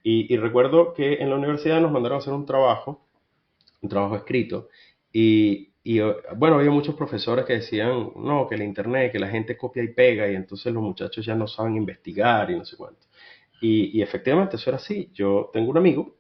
Y recuerdo que en la universidad nos mandaron a hacer un trabajo escrito, bueno, había muchos profesores que decían, no, que el internet, que la gente copia y pega, y entonces los muchachos ya no saben investigar y no sé cuánto. Y efectivamente eso era así. Yo tengo un amigo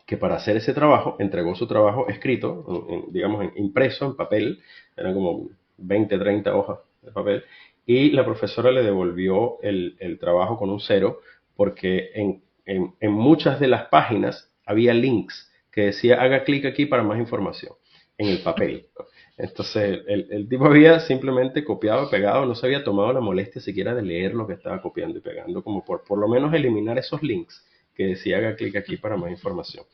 que para hacer ese trabajo entregó su trabajo escrito, digamos, impreso en papel, eran como 20, 30 hojas de papel, y la profesora le devolvió el trabajo con un cero, porque en muchas de las páginas había links que decía haga clic aquí para más información, en el papel. Entonces el tipo había simplemente copiado y pegado, no se había tomado la molestia siquiera de leer lo que estaba copiando y pegando, como por lo menos eliminar esos links que decía haga clic aquí para más información.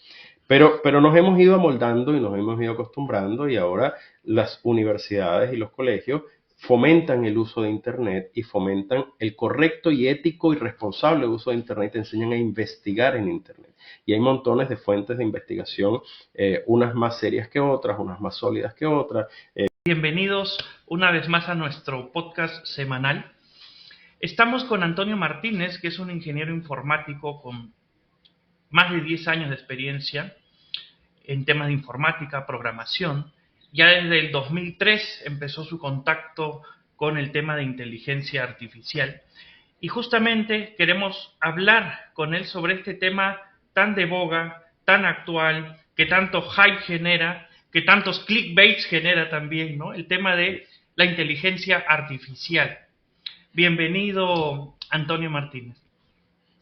Pero nos hemos ido amoldando y nos hemos ido acostumbrando, y ahora las universidades y los colegios fomentan el uso de Internet y fomentan el correcto y ético y responsable uso de Internet, te enseñan a investigar en Internet. Y hay montones de fuentes de investigación, unas más serias que otras, unas más sólidas que otras. Bienvenidos una vez más a nuestro podcast semanal. Estamos con Antonio Martínez, que es un ingeniero informático con más de 10 años de experiencia en temas de informática, programación. Ya desde el 2003 empezó su contacto con el tema de inteligencia artificial. Y justamente queremos hablar con él sobre este tema tan de boga, tan actual, que tanto hype genera, que tantos clickbaits genera también, ¿no? El tema de la inteligencia artificial. Bienvenido, Antonio Martínez.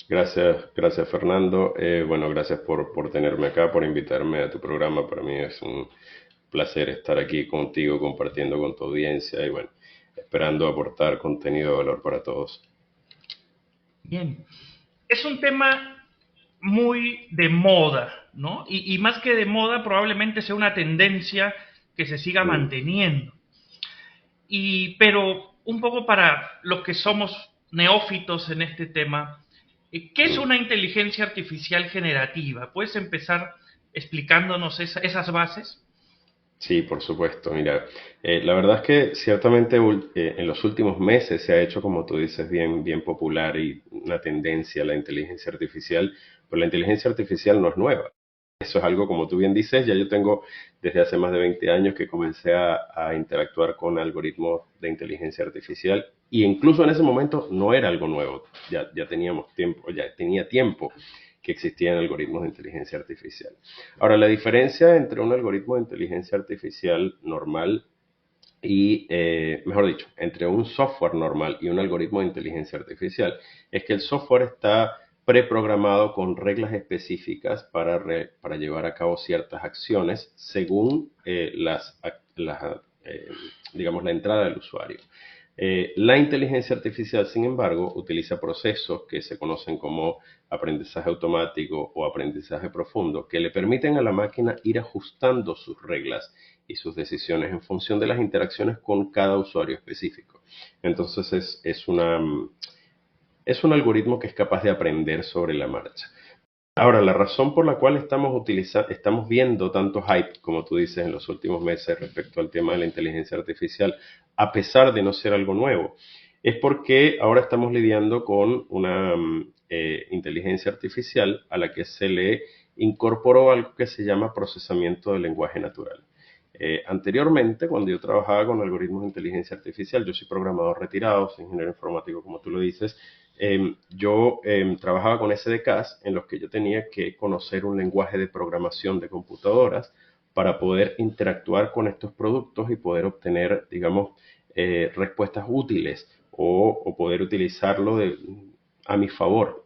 Gracias Fernando. Bueno, gracias por tenerme acá, por invitarme a tu programa. Para mí es un placer estar aquí contigo, compartiendo con tu audiencia y bueno, esperando aportar contenido de valor para todos. Bien. Es un tema muy de moda, ¿no? Y más que de moda, probablemente sea una tendencia que se siga Mm. manteniendo. Pero un poco para los que somos neófitos en este tema, ¿qué es Mm. una inteligencia artificial generativa? ¿Puedes empezar explicándonos esas bases? Sí, por supuesto. Mira, la verdad es que ciertamente en los últimos meses se ha hecho, como tú dices, bien popular y una tendencia a la inteligencia artificial, pero la inteligencia artificial no es nueva. Eso es algo, como tú bien dices, ya yo tengo desde hace más de 20 años que comencé a interactuar con algoritmos de inteligencia artificial, y incluso en ese momento no era algo nuevo, ya teníamos tiempo, ya tenía tiempo que existían algoritmos de inteligencia artificial. Ahora, la diferencia entre un algoritmo de inteligencia artificial normal mejor dicho, entre un software normal y un algoritmo de inteligencia artificial, es que el software está preprogramado con reglas específicas para llevar a cabo ciertas acciones según digamos, la entrada del usuario. La inteligencia artificial, sin embargo, utiliza procesos que se conocen como aprendizaje automático o aprendizaje profundo, que le permiten a la máquina ir ajustando sus reglas y sus decisiones en función de las interacciones con cada usuario específico. Entonces es un algoritmo que es capaz de aprender sobre la marcha. Ahora, la razón por la cual estamos viendo tanto hype, como tú dices, en los últimos meses respecto al tema de la inteligencia artificial, a pesar de no ser algo nuevo, es porque ahora estamos lidiando con una inteligencia artificial a la que se le incorporó algo que se llama procesamiento del lenguaje natural. Anteriormente, cuando yo trabajaba con algoritmos de inteligencia artificial, yo soy programador retirado, soy ingeniero informático, como tú lo dices, yo trabajaba con SDKs en los que yo tenía que conocer un lenguaje de programación de computadoras para poder interactuar con estos productos y poder obtener, digamos, respuestas útiles o poder utilizarlo a mi favor.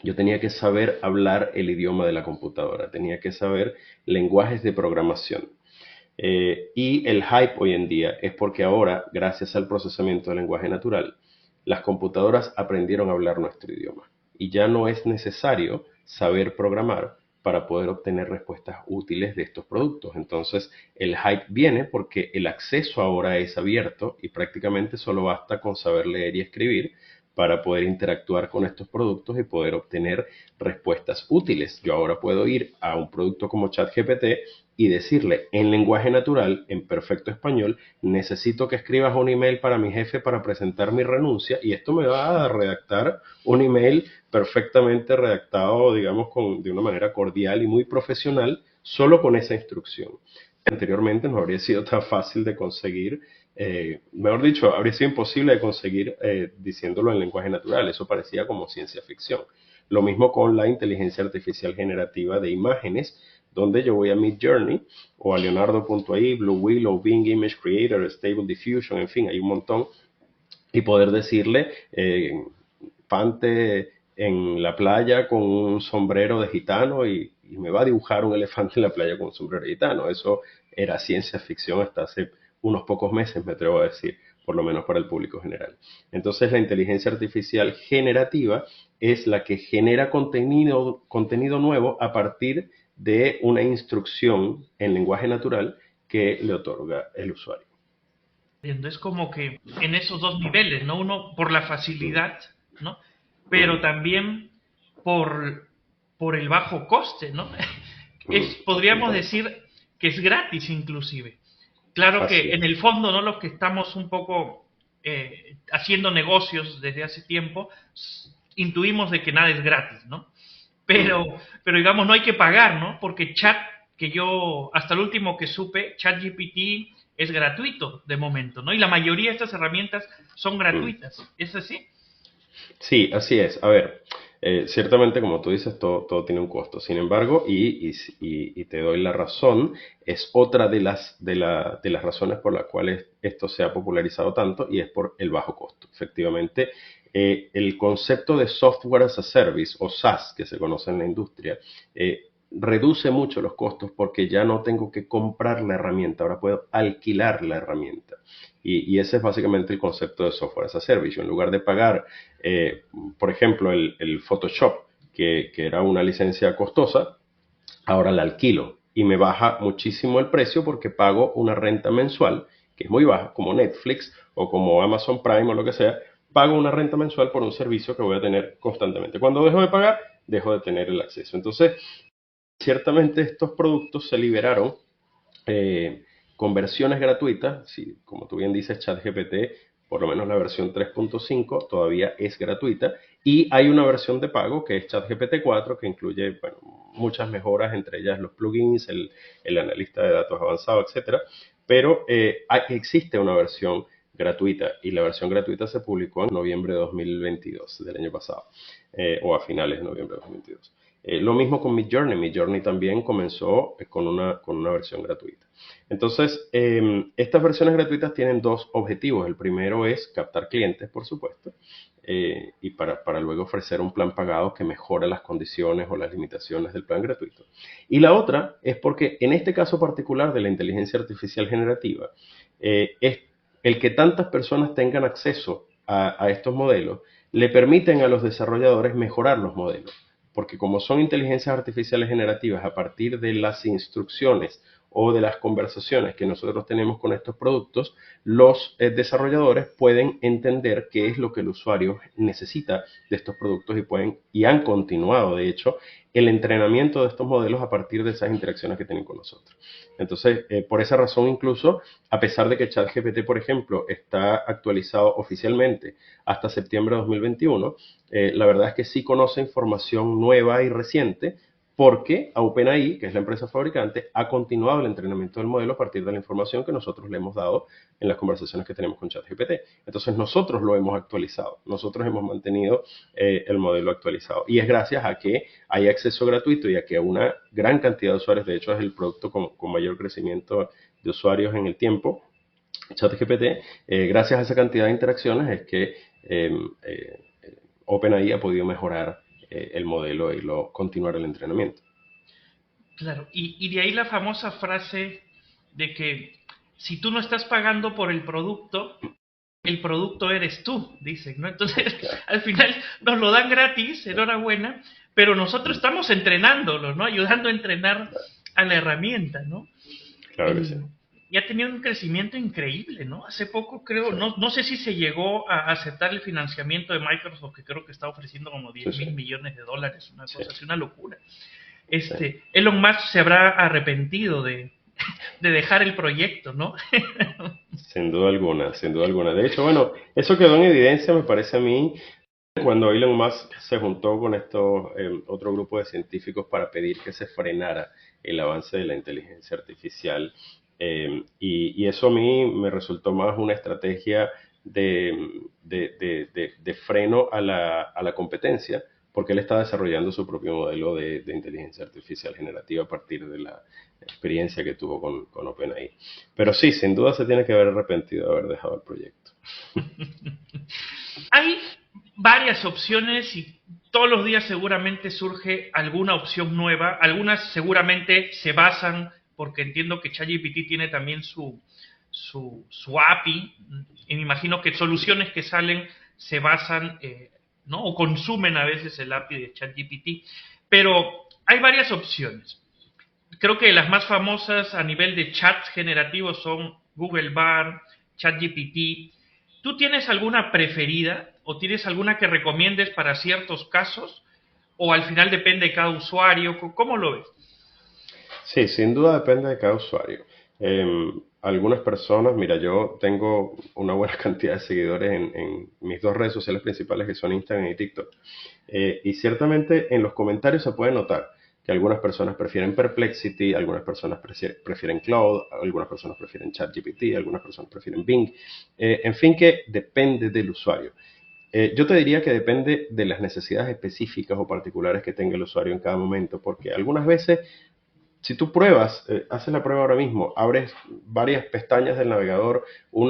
Yo tenía que saber hablar el idioma de la computadora, tenía que saber lenguajes de programación. Y el hype hoy en día es porque ahora, gracias al procesamiento del lenguaje natural, las computadoras aprendieron a hablar nuestro idioma. Y ya no es necesario saber programar para poder obtener respuestas útiles de estos productos. Entonces, el hype viene porque el acceso ahora es abierto y prácticamente solo basta con saber leer y escribir para poder interactuar con estos productos y poder obtener respuestas útiles. Yo ahora puedo ir a un producto como ChatGPT y decirle en lenguaje natural, en perfecto español, necesito que escribas un email para mi jefe para presentar mi renuncia y esto me va a redactar un email perfectamente redactado, digamos, de una manera cordial y muy profesional, solo con esa instrucción. Anteriormente no habría sido tan fácil de conseguir, mejor dicho, habría sido imposible de conseguir diciéndolo en lenguaje natural, eso parecía como ciencia ficción. Lo mismo con la inteligencia artificial generativa de imágenes, donde yo voy a Midjourney o a Leonardo.ai, Blue Willow, Bing Image Creator, Stable Diffusion, en fin, hay un montón, y poder decirle, pante en la playa con un sombrero de gitano y me va a dibujar un elefante en la playa con un sombrero de gitano. Eso era ciencia ficción hasta hace unos pocos meses, me atrevo a decir, por lo menos para el público general. Entonces la inteligencia artificial generativa es la que genera contenido nuevo a partir de una instrucción en lenguaje natural que le otorga el usuario. Es como que en esos dos niveles, ¿no? Uno por la facilidad, ¿no? Pero también por el bajo coste, ¿no? Podríamos decir que es gratis inclusive. Claro que en el fondo, ¿no? Los que estamos un poco haciendo negocios desde hace tiempo, intuimos de que nada es gratis, ¿no? Pero digamos, no hay que pagar, ¿no? Porque que yo, hasta el último que supe, ChatGPT es gratuito de momento, ¿no? Y la mayoría de estas herramientas son gratuitas. ¿Es así? Sí, así es. A ver, ciertamente, como tú dices, todo tiene un costo. Sin embargo, y te doy la razón, es otra de las razones por las cuales esto se ha popularizado tanto y es por el bajo costo. Efectivamente, el concepto de Software as a Service o SaaS, que se conoce en la industria, reduce mucho los costos porque ya no tengo que comprar la herramienta, ahora puedo alquilar la herramienta. Y ese es básicamente el concepto de software as a service. Yo, en lugar de pagar, por ejemplo, el Photoshop, que era una licencia costosa, ahora la alquilo y me baja muchísimo el precio porque pago una renta mensual, que es muy baja, como Netflix o como Amazon Prime o lo que sea, pago una renta mensual por un servicio que voy a tener constantemente. Cuando dejo de pagar, dejo de tener el acceso. Entonces, ciertamente estos productos se liberaron con versiones gratuitas. Si, como tú bien dices, ChatGPT, por lo menos la versión 3.5 todavía es gratuita, y hay una versión de pago que es ChatGPT 4 que incluye, bueno, muchas mejoras, entre ellas los plugins, el analista de datos avanzado, etcétera. Pero existe una versión gratuita y la versión gratuita se publicó en noviembre de 2022 del año pasado, o a finales de noviembre de 2022. Lo mismo con Midjourney. Midjourney también comenzó con una versión gratuita. Entonces, estas versiones gratuitas tienen dos objetivos. El primero es captar clientes, por supuesto, y para luego ofrecer un plan pagado que mejore las condiciones o las limitaciones del plan gratuito. Y la otra es porque en este caso particular de la inteligencia artificial generativa, es el que tantas personas tengan acceso a estos modelos, le permiten a los desarrolladores mejorar los modelos. Porque como son inteligencias artificiales generativas a partir de las instrucciones o de las conversaciones que nosotros tenemos con estos productos, los desarrolladores pueden entender qué es lo que el usuario necesita de estos productos y han continuado, de hecho, el entrenamiento de estos modelos a partir de esas interacciones que tienen con nosotros. Entonces, por esa razón incluso, a pesar de que ChatGPT, por ejemplo, está actualizado oficialmente hasta septiembre de 2021, la verdad es que sí conoce información nueva y reciente porque OpenAI, que es la empresa fabricante, ha continuado el entrenamiento del modelo a partir de la información que nosotros le hemos dado en las conversaciones que tenemos con ChatGPT. Entonces nosotros lo hemos actualizado, nosotros hemos mantenido el modelo actualizado. Y es gracias a que hay acceso gratuito y a que una gran cantidad de usuarios, de hecho es el producto con mayor crecimiento de usuarios en el tiempo, ChatGPT, gracias a esa cantidad de interacciones es que OpenAI ha podido mejorar el modelo y continuar el entrenamiento. Claro, y de ahí la famosa frase de que si tú no estás pagando por el producto eres tú, dicen, ¿no? Entonces, al final nos lo dan gratis, enhorabuena, pero nosotros estamos entrenándolo, ¿no? Ayudando a entrenar a la herramienta, ¿no? Claro que sí. Y ha tenido un crecimiento increíble, ¿no? Hace poco creo, sí. no sé si se llegó a aceptar el financiamiento de Microsoft, que creo que está ofreciendo como 10 mil millones de dólares, una cosa así, una locura. Sí. Elon Musk se habrá arrepentido de dejar el proyecto, ¿no? Sin duda alguna, sin duda alguna. De hecho, bueno, eso quedó en evidencia, me parece a mí, cuando Elon Musk se juntó con estos otro grupo de científicos para pedir que se frenara el avance de la inteligencia artificial. Y eso a mí me resultó más una estrategia de freno a la competencia, porque él está desarrollando su propio modelo de inteligencia artificial generativa a partir de la experiencia que tuvo con OpenAI. Pero sí, sin duda se tiene que haber arrepentido de haber dejado el proyecto. Hay varias opciones y todos los días seguramente surge alguna opción nueva. Algunas seguramente se basan, porque entiendo que ChatGPT tiene también su API, y me imagino que soluciones que salen se basan, ¿no? O consumen a veces el API de ChatGPT. Pero hay varias opciones. Creo que las más famosas a nivel de chats generativos son Google Bard, ChatGPT. ¿Tú tienes alguna preferida o tienes alguna que recomiendes para ciertos casos? ¿O al final depende de cada usuario? ¿Cómo lo ves? Sí, sin duda depende de cada usuario. Algunas personas, mira, yo tengo una buena cantidad de seguidores en mis dos redes sociales principales que son Instagram y TikTok. Y ciertamente en los comentarios se puede notar que algunas personas prefieren Perplexity, algunas personas prefieren Cloud, algunas personas prefieren ChatGPT, algunas personas prefieren Bing. En fin, que depende del usuario. Yo te diría que depende de las necesidades específicas o particulares que tenga el usuario en cada momento, porque algunas veces si tú pruebas, haces la prueba ahora mismo, abres varias pestañas del navegador, con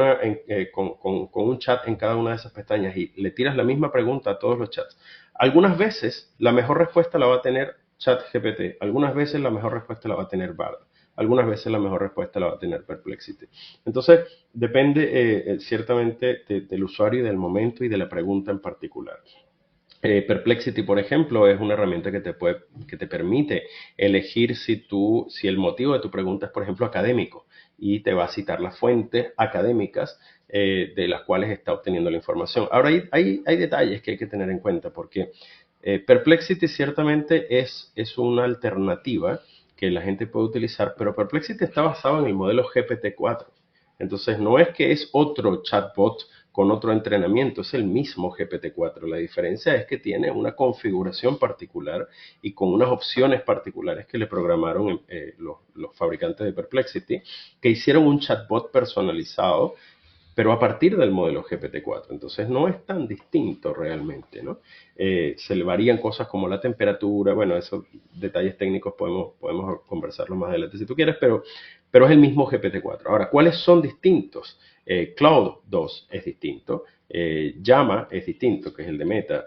un chat en cada una de esas pestañas y le tiras la misma pregunta a todos los chats. Algunas veces la mejor respuesta la va a tener ChatGPT, algunas veces la mejor respuesta la va a tener Bard, algunas veces la mejor respuesta la va a tener Perplexity. Entonces, depende ciertamente del usuario y del momento y de la pregunta en particular. Perplexity, por ejemplo, es una herramienta que te permite elegir si el motivo de tu pregunta es, por ejemplo, académico y te va a citar las fuentes académicas de las cuales está obteniendo la información. Ahora, hay detalles que hay que tener en cuenta porque Perplexity ciertamente es una alternativa que la gente puede utilizar, pero Perplexity está basado en el modelo GPT-4. Entonces, no es que es otro chatbot con otro entrenamiento, es el mismo GPT-4. La diferencia es que tiene una configuración particular y con unas opciones particulares que le programaron los fabricantes de Perplexity, que hicieron un chatbot personalizado, pero a partir del modelo GPT-4. Entonces no es tan distinto realmente, ¿no? Se le varían cosas como la temperatura, bueno, esos detalles técnicos podemos conversarlo más adelante si tú quieres, pero es el mismo GPT-4. Ahora, ¿cuáles son distintos? Cloud 2 es distinto, Llama es distinto, que es el de Meta,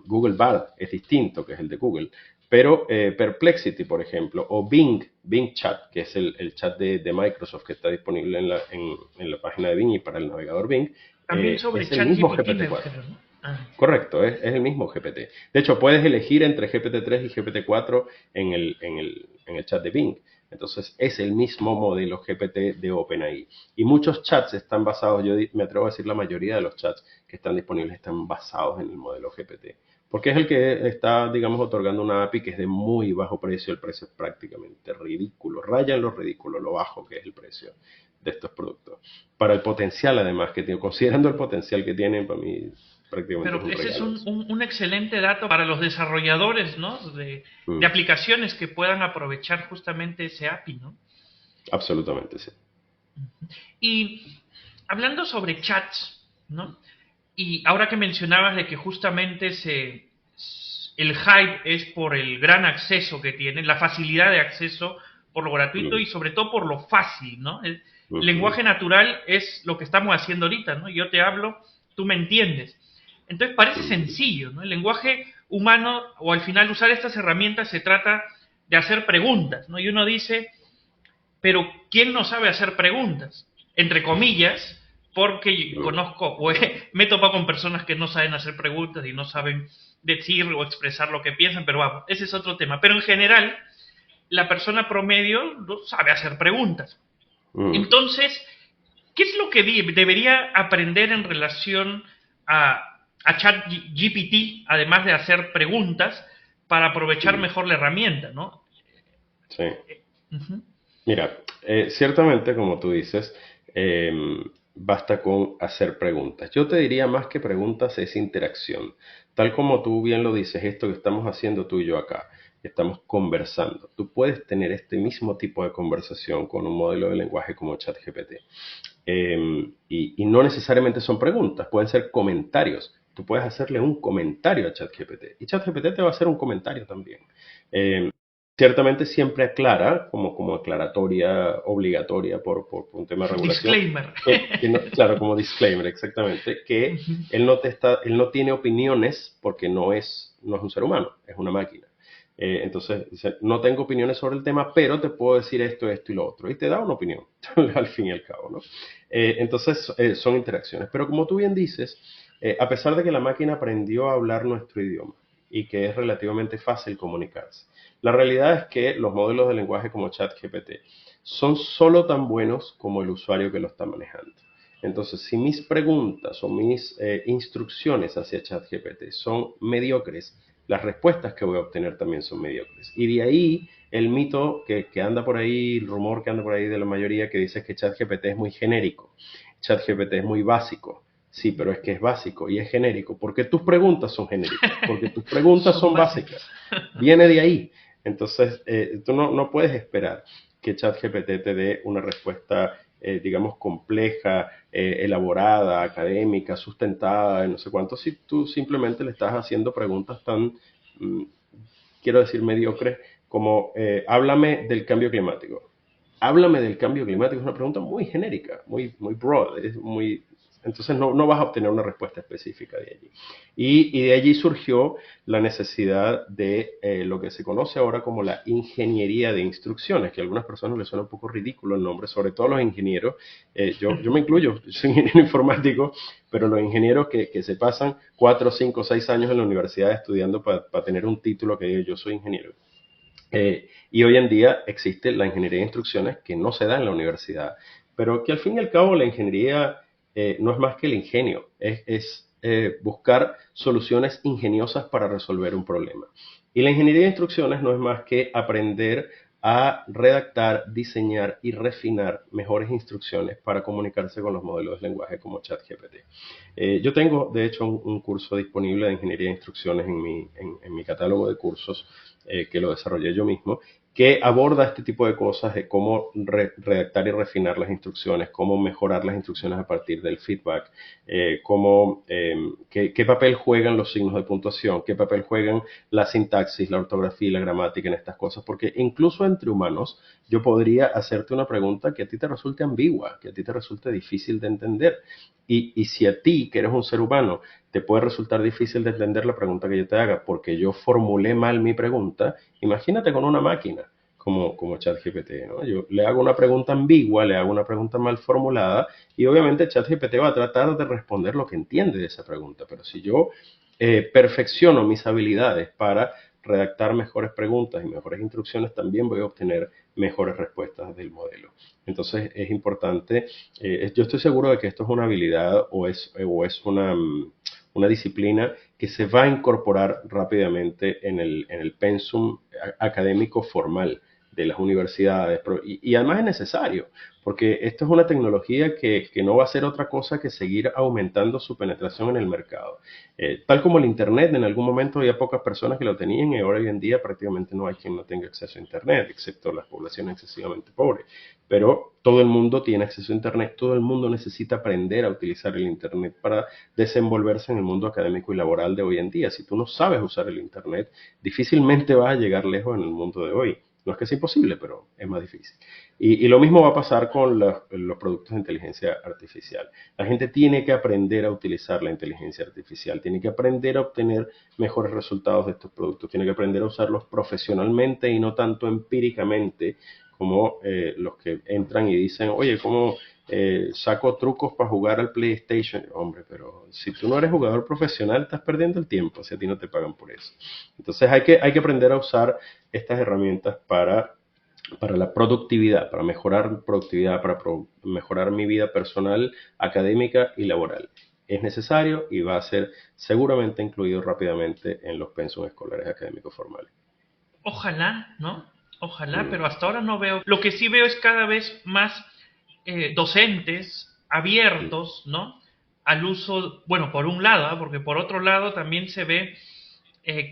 Google Bard es distinto, que es el de Google, pero Perplexity, por ejemplo, o Bing Chat, que es el chat de Microsoft que está disponible en la página de Bing y para el navegador Bing, También sobre es el mismo ChatGPT me GPT-4. dijeron, ¿no? Ah. Correcto, es el mismo GPT. De hecho, puedes elegir entre GPT-3 y GPT-4 en el chat de Bing. Entonces, es el mismo modelo GPT de OpenAI. Y muchos chats están basados, yo me atrevo a decir la mayoría de los chats que están disponibles están basados en el modelo GPT. Porque es el que está, digamos, otorgando una API que es de muy bajo precio. El precio es prácticamente ridículo. Raya en lo ridículo, lo bajo que es el precio de estos productos. Para el potencial, además, que tiene, considerando el potencial que tienen, para mí prácticamente es Pero un ese es regalo. un excelente dato para los desarrolladores, ¿no? De Mm, aplicaciones que puedan aprovechar justamente ese API, ¿no? absolutamente, sí. Y hablando sobre chats, ¿no? Y ahora que mencionabas de que justamente el hype es por el gran acceso que tienen, la facilidad de acceso por lo gratuito Mm, y sobre todo por lo fácil, ¿no? El ujú, lenguaje natural es lo que estamos haciendo ahorita, ¿no? Yo te hablo, tú me entiendes. Entonces parece ujú, sencillo, ¿no? El lenguaje humano, o al final usar estas herramientas se trata de hacer preguntas, ¿no? Y uno dice, pero ¿quién no sabe hacer preguntas? Entre comillas, porque mm, conozco, o me he topado con personas que no saben hacer preguntas y no saben decir o expresar lo que piensan, pero vamos, ese es otro tema. Pero en general, la persona promedio no sabe hacer preguntas. mm. Entonces, ¿qué es lo que debería aprender en relación a ChatGPT, además de hacer preguntas, para aprovechar mejor la herramienta, ¿no? Sí. Ujú. Mira, ciertamente, como tú dices, basta con hacer preguntas. Yo te diría más que preguntas es interacción. Tal como tú bien lo dices, esto que estamos haciendo tú y yo acá, estamos conversando. Tú puedes tener este mismo tipo de conversación con un modelo de lenguaje como ChatGPT. Y no necesariamente son preguntas, pueden ser comentarios. Tú puedes hacerle un comentario a ChatGPT y ChatGPT te va a hacer un comentario también. Eh, Ciertamente siempre aclara, como aclaratoria obligatoria por un tema de regulación, Disclaimer. claro, como disclaimer exactamente, que Ujú. él no tiene opiniones porque no es un ser humano, es una máquina. Entonces, dice, no tengo opiniones sobre el tema, pero te puedo decir esto, esto y lo otro. Y te da una opinión, al fin y al cabo, ¿no? Entonces, son interacciones. Pero como tú bien dices, a pesar de que la máquina aprendió a hablar nuestro idioma y que es relativamente fácil comunicarse, la realidad es que los modelos de lenguaje como ChatGPT son solo tan buenos como el usuario que lo está manejando. Entonces, si mis preguntas o mis instrucciones hacia ChatGPT son mediocres, las respuestas que voy a obtener también son mediocres. Y de ahí el mito que anda por ahí, el rumor que anda por ahí de la mayoría que dice que ChatGPT es muy genérico, ChatGPT es muy básico. Sí, pero es que es básico y es genérico, porque tus preguntas son genéricas, porque tus preguntas Son son básicas. básicas. Viene de ahí. Entonces, tú no puedes esperar que ChatGPT te dé una respuesta, digamos, compleja, elaborada, académica, sustentada, no sé cuánto, si tú simplemente le estás haciendo preguntas tan, mm, quiero decir, mediocres, como háblame del cambio climático. Háblame del cambio climático es una pregunta muy genérica, muy broad, es muy, entonces no vas a obtener una respuesta específica de allí. Y de allí surgió la necesidad de lo que se conoce ahora como la ingeniería de instrucciones, que a algunas personas les suena un poco ridículo el nombre, sobre todo los ingenieros. Yo me incluyo, yo soy ingeniero informático, pero los ingenieros que se pasan 4, 5, 6 años en la universidad estudiando para tener un título que diga yo soy ingeniero. Y hoy en día existe la ingeniería de instrucciones que no se da en la universidad, pero que al fin y al cabo la ingeniería no es más que el ingenio, es buscar soluciones ingeniosas para resolver un problema. Y la ingeniería de instrucciones no es más que aprender a redactar, diseñar y refinar mejores instrucciones para comunicarse con los modelos de lenguaje como ChatGPT. Yo tengo, de hecho, un curso disponible de ingeniería de instrucciones en mi catálogo de cursos que lo desarrollé yo mismo, que aborda este tipo de cosas de cómo redactar y refinar las instrucciones, cómo mejorar las instrucciones a partir del feedback, qué papel juegan los signos de puntuación, qué papel juegan la sintaxis, la ortografía y la gramática en estas cosas, porque incluso entre humanos yo podría hacerte una pregunta que a ti te resulte ambigua, que a ti te resulte difícil de entender. Y si a ti, que eres un ser humano, te puede resultar difícil de entender la pregunta que yo te haga porque yo formulé mal mi pregunta, imagínate con una máquina como ChatGPT, ¿no? Yo le hago una pregunta ambigua, le hago una pregunta mal formulada y obviamente ChatGPT va a tratar de responder lo que entiende de esa pregunta, pero si yo perfecciono mis habilidades para redactar mejores preguntas y mejores instrucciones, también voy a obtener mejores respuestas del modelo. Entonces es importante, yo estoy seguro de que esto es una habilidad o es una disciplina que se va a incorporar rápidamente en el pensum académico formal de las universidades y además es necesario porque esto es una tecnología que no va a hacer otra cosa que seguir aumentando su penetración en el mercado. Tal como el Internet, en algún momento había pocas personas que lo tenían y ahora hoy en día prácticamente no hay quien no tenga acceso a Internet, excepto las poblaciones excesivamente pobres. Pero todo el mundo tiene acceso a Internet, todo el mundo necesita aprender a utilizar el Internet para desenvolverse en el mundo académico y laboral de hoy en día. Si tú no sabes usar el Internet, difícilmente vas a llegar lejos en el mundo de hoy. No es que sea imposible, pero es más difícil. Y lo mismo va a pasar con los productos de inteligencia artificial. La gente tiene que aprender a utilizar la inteligencia artificial, tiene que aprender a obtener mejores resultados de estos productos, tiene que aprender a usarlos profesionalmente y no tanto empíricamente como los que entran y dicen, oye, ¿cómo saco trucos para jugar al PlayStation? Hombre, pero si tú no eres jugador profesional, estás perdiendo el tiempo, si a ti no te pagan por eso. Entonces hay que aprender a usar estas herramientas para la productividad, para mejorar productividad, para mejorar mi vida personal, académica y laboral. es necesario y va a ser seguramente incluido rápidamente en los pensos escolares académicos formales. Ojalá, ¿no? Ojalá, Mm, pero hasta ahora no veo. Lo que sí veo es cada vez más docentes mm, abiertos, ¿no? Al uso, bueno, por un lado, ¿eh? Porque por otro lado también se ve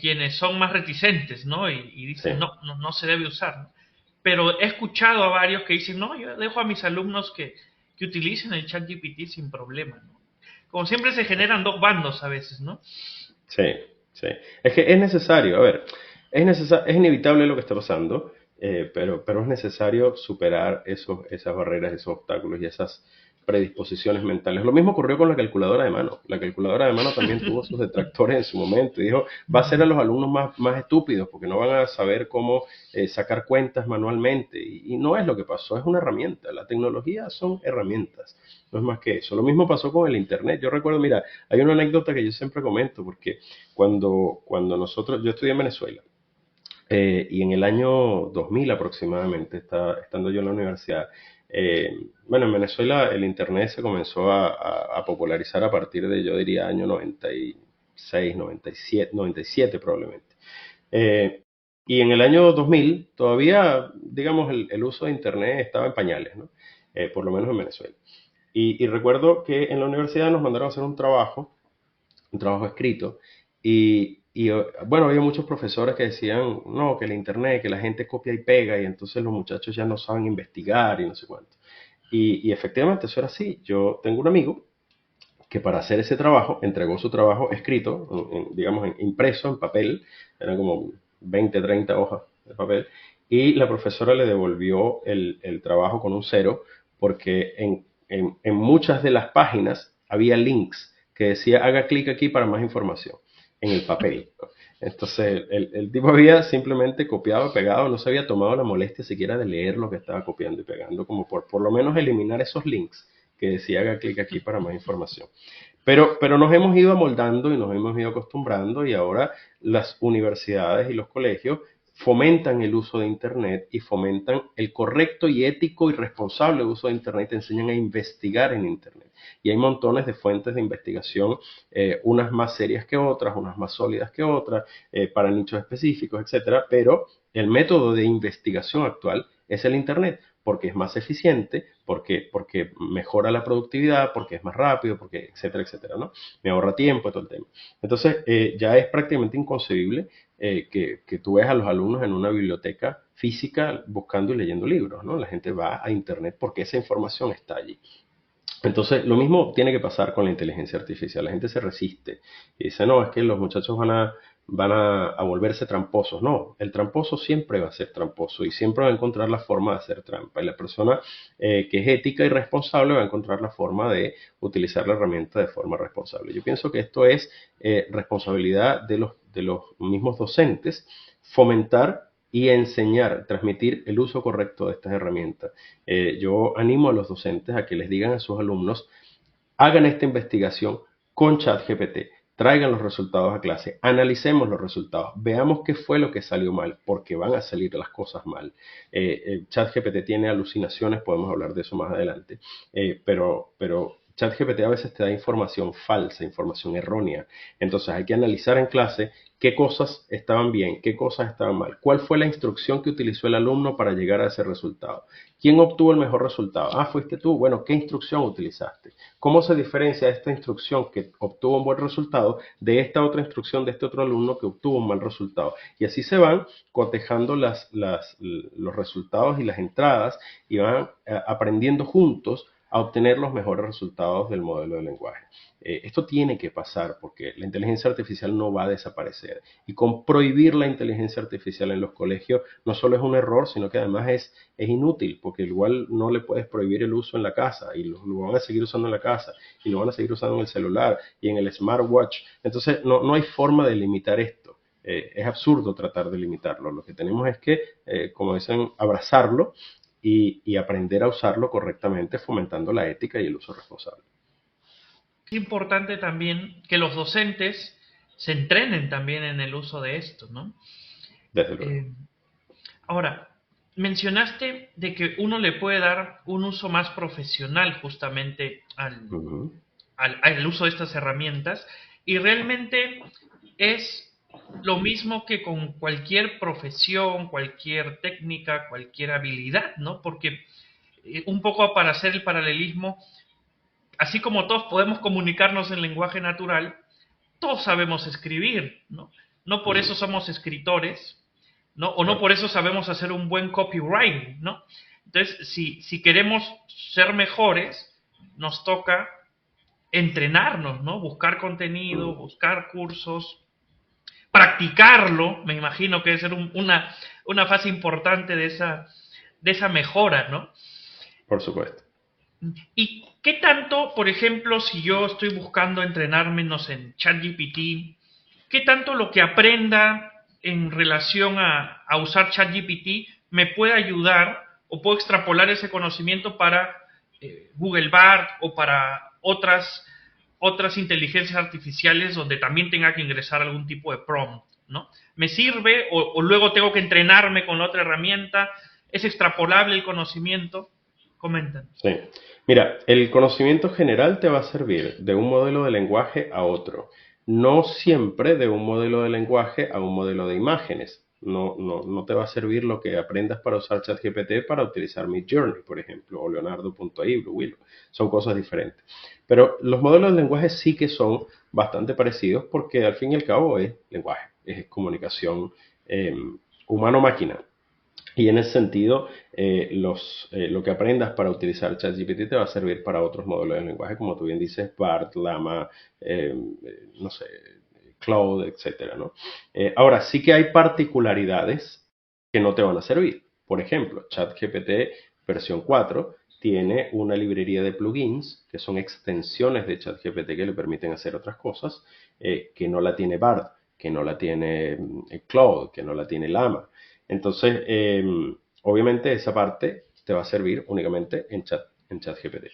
quienes son más reticentes, ¿no? Y sí. dicen, no se debe usar, ¿no? Pero he escuchado a varios que dicen, no, yo dejo a mis alumnos que utilicen el chat GPT sin problema, ¿no? Como siempre se generan dos bandos a veces, ¿no? Sí, sí. Es que es necesario, a ver, es inevitable lo que está pasando, pero es necesario superar esas barreras, esos obstáculos y esas predisposiciones mentales. Lo mismo ocurrió con la calculadora de mano. La calculadora de mano también tuvo sus detractores en su momento y dijo, va a ser a los alumnos más estúpidos porque no van a saber cómo sacar cuentas manualmente. Y no es lo que pasó, es una herramienta. La tecnología son herramientas, no es más que eso. Lo mismo pasó con el Internet. Yo recuerdo, mira, hay una anécdota que yo siempre comento porque cuando yo estudié en Venezuela, y en el año 2000 aproximadamente, estando yo en la universidad, bueno, en Venezuela el Internet se comenzó a popularizar a partir de, yo diría, año 96, 97, 97 probablemente. Eh, y en el año 2000 todavía, digamos, el uso de Internet estaba en pañales, ¿no? Por lo menos en Venezuela. Y recuerdo que en la universidad nos mandaron a hacer un trabajo escrito, bueno, había muchos profesores que decían, no, que el internet, que la gente copia y pega, y entonces los muchachos ya no saben investigar y no sé cuánto. Y efectivamente eso era así. Yo tengo un amigo que para hacer ese trabajo entregó su trabajo escrito, digamos, impreso en papel, eran como 20, 30 hojas de papel, y la profesora le devolvió el trabajo con un cero, porque en muchas de las páginas había links que decía haga clic aquí para más información, en el papel, ¿no? Entonces el tipo había simplemente copiado y pegado, no se había tomado la molestia siquiera de leer lo que estaba copiando y pegando, como por lo menos eliminar esos links que decía haga clic aquí para más información. Pero nos hemos ido amoldando y nos hemos ido acostumbrando y ahora las universidades y los colegios fomentan el uso de Internet y fomentan el correcto y ético y responsable uso de Internet, te enseñan a investigar en Internet. Y hay montones de fuentes de investigación, unas más serias que otras, unas más sólidas que otras, para nichos específicos, etcétera, pero el método de investigación actual es el Internet, porque es más eficiente, porque mejora la productividad, porque es más rápido, porque etcétera, etcétera, ¿no? Me ahorra tiempo y todo el tema. Entonces, ya es prácticamente inconcebible que tú veas a los alumnos en una biblioteca física buscando y leyendo libros, ¿no? La gente va a Internet porque esa información está allí. Entonces, lo mismo tiene que pasar con la inteligencia artificial. La gente se resiste y dice, no, es que los muchachos van a volverse tramposos. No, el tramposo siempre va a ser tramposo y siempre va a encontrar la forma de hacer trampa. Y la persona que es ética y responsable va a encontrar la forma de utilizar la herramienta de forma responsable. Yo pienso que esto es responsabilidad de los mismos docentes, fomentar y enseñar, transmitir el uso correcto de estas herramientas. Yo animo a los docentes a que les digan a sus alumnos, hagan esta investigación con ChatGPT, traigan los resultados a clase, analicemos los resultados, veamos qué fue lo que salió mal, porque van a salir las cosas mal. ChatGPT tiene alucinaciones, podemos hablar de eso más adelante, pero ChatGPT a veces te da información falsa, información errónea. Entonces hay que analizar en clase qué cosas estaban bien, qué cosas estaban mal, cuál fue la instrucción que utilizó el alumno para llegar a ese resultado. ¿Quién obtuvo el mejor resultado? Ah, fuiste tú. Bueno, ¿qué instrucción utilizaste? ¿Cómo se diferencia esta instrucción que obtuvo un buen resultado de esta otra instrucción de este otro alumno que obtuvo un mal resultado? Y así se van cotejando los resultados y las entradas y van aprendiendo juntos a obtener los mejores resultados del modelo de lenguaje. Esto tiene que pasar porque la inteligencia artificial no va a desaparecer. Y con prohibir la inteligencia artificial en los colegios no solo es un error, sino que además es inútil, porque igual no le puedes prohibir el uso en la casa y lo van a seguir usando en la casa y lo van a seguir usando en el celular y en el smartwatch. Entonces no hay forma de limitar esto. Es absurdo tratar de limitarlo. Lo que tenemos es que, como dicen, abrazarlo y aprender a usarlo correctamente, fomentando la ética y el uso responsable. Es importante también que los docentes se entrenen también en el uso de esto, ¿no? Desde luego. Eh, Ahora, mencionaste de que uno le puede dar un uso más profesional justamente Uh -huh. al uso de estas herramientas, y realmente es lo mismo que con cualquier profesión, cualquier técnica, cualquier habilidad, ¿no? Porque un poco para hacer el paralelismo, así como todos podemos comunicarnos en lenguaje natural, todos sabemos escribir, ¿no? No por eso somos escritores, ¿no? O no por eso sabemos hacer un buen copywriting, ¿no? Entonces, si queremos ser mejores, nos toca entrenarnos, ¿no? Buscar contenido, buscar cursos, practicarlo, me imagino que debe ser una fase importante de esa mejora, ¿no? Por supuesto. ¿Y qué tanto, por ejemplo, si yo estoy buscando entrenarme, no sé, en ChatGPT, qué tanto lo que aprenda en relación a usar ChatGPT me puede ayudar o puedo extrapolar ese conocimiento para Google Bard o para otras inteligencias artificiales donde también tenga que ingresar algún tipo de prompt, ¿no? ¿Me sirve o luego tengo que entrenarme con la otra herramienta? ¿Es extrapolable el conocimiento? Comentan. Sí. Mira, el conocimiento general te va a servir de un modelo de lenguaje a otro. No siempre de un modelo de lenguaje a un modelo de imágenes. No te va a servir lo que aprendas para usar ChatGPT para utilizar Midjourney, por ejemplo, o Leonardo.ai, Blue Willow. Son cosas diferentes. Pero los modelos de lenguaje sí que son bastante parecidos porque al fin y al cabo es lenguaje, es comunicación humano-máquina. Y en ese sentido, lo que aprendas para utilizar ChatGPT te va a servir para otros modelos de lenguaje, como tú bien dices, BART, Llama, no sé, Claude, etcétera, ¿no? Ahora, sí que hay particularidades que no te van a servir. Por ejemplo, ChatGPT versión 4 tiene una librería de plugins, que son extensiones de ChatGPT que le permiten hacer otras cosas, que no la tiene BART, que no la tiene Claude, que no la tiene Llama. Entonces, obviamente esa parte te va a servir únicamente en ChatGPT.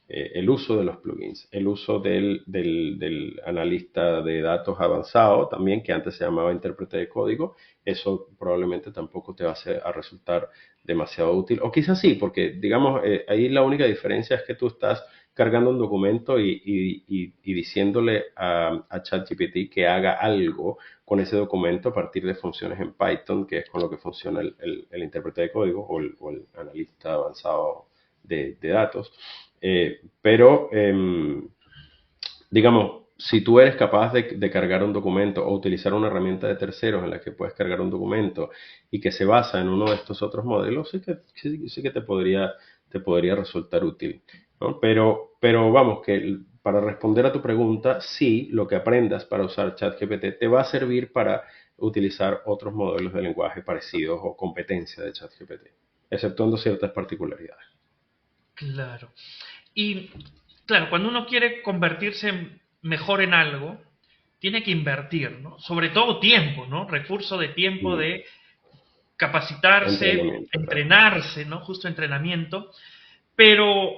El uso de los plugins, el uso del analista de datos avanzado también, que antes se llamaba intérprete de código, eso probablemente tampoco te va a resultar demasiado útil. O quizás sí, porque digamos, ahí la única diferencia es que tú estás cargando un documento y diciéndole a ChatGPT que haga algo con ese documento a partir de funciones en Python, que es con lo que funciona el intérprete de código o el analista avanzado de datos. Pero, digamos, si tú eres capaz de cargar un documento o utilizar una herramienta de terceros en la que puedes cargar un documento y que se basa en uno de estos otros modelos, sí que te podría resultar útil, ¿no? Pero vamos, que para responder a tu pregunta, sí, lo que aprendas para usar ChatGPT te va a servir para utilizar otros modelos de lenguaje parecidos o competencia de ChatGPT, exceptuando ciertas particularidades. Claro. Y claro, cuando uno quiere convertirse mejor en algo, tiene que invertir, ¿no? Sobre todo tiempo, ¿no? Recurso de tiempo Mm, de capacitarse, entrenamiento, claro. entrenarse, ¿no? Justo entrenamiento. Pero,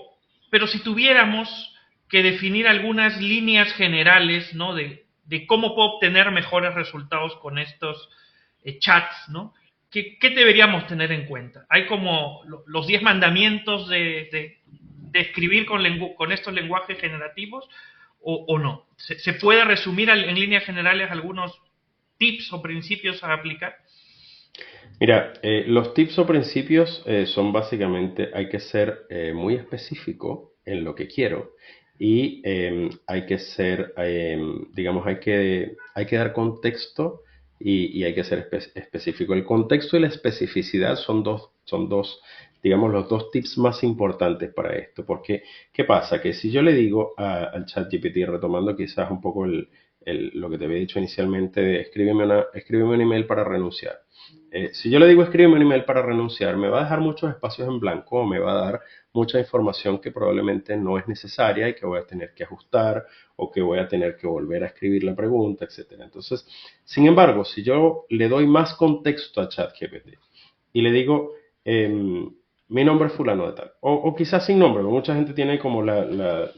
pero si tuviéramos que definir algunas líneas generales, ¿no? De cómo puedo obtener mejores resultados con estos chats, ¿no? ¿Qué deberíamos tener en cuenta? ¿Hay como los 10 mandamientos de escribir con estos lenguajes generativos o no? ¿Se puede resumir en líneas generales algunos tips o principios a aplicar? Mira, los tips o principios son básicamente, hay que ser muy específico en lo que quiero y hay que ser, digamos, hay que dar contexto y hay que ser específico. El contexto y la especificidad son dos, digamos, los dos tips más importantes para esto. Porque, ¿qué pasa? Que si yo le digo al ChatGPT, retomando quizás un poco lo que te había dicho inicialmente, de escríbeme un email para renunciar. Si yo le digo escríbeme un email para renunciar, me va a dejar muchos espacios en blanco o me va a dar mucha información que probablemente no es necesaria y que voy a tener que ajustar o que voy a tener que volver a escribir la pregunta, etcétera. Entonces, sin embargo, si yo le doy más contexto a ChatGPT y le digo, mi nombre es fulano de tal, o quizás sin nombre, porque mucha gente tiene como la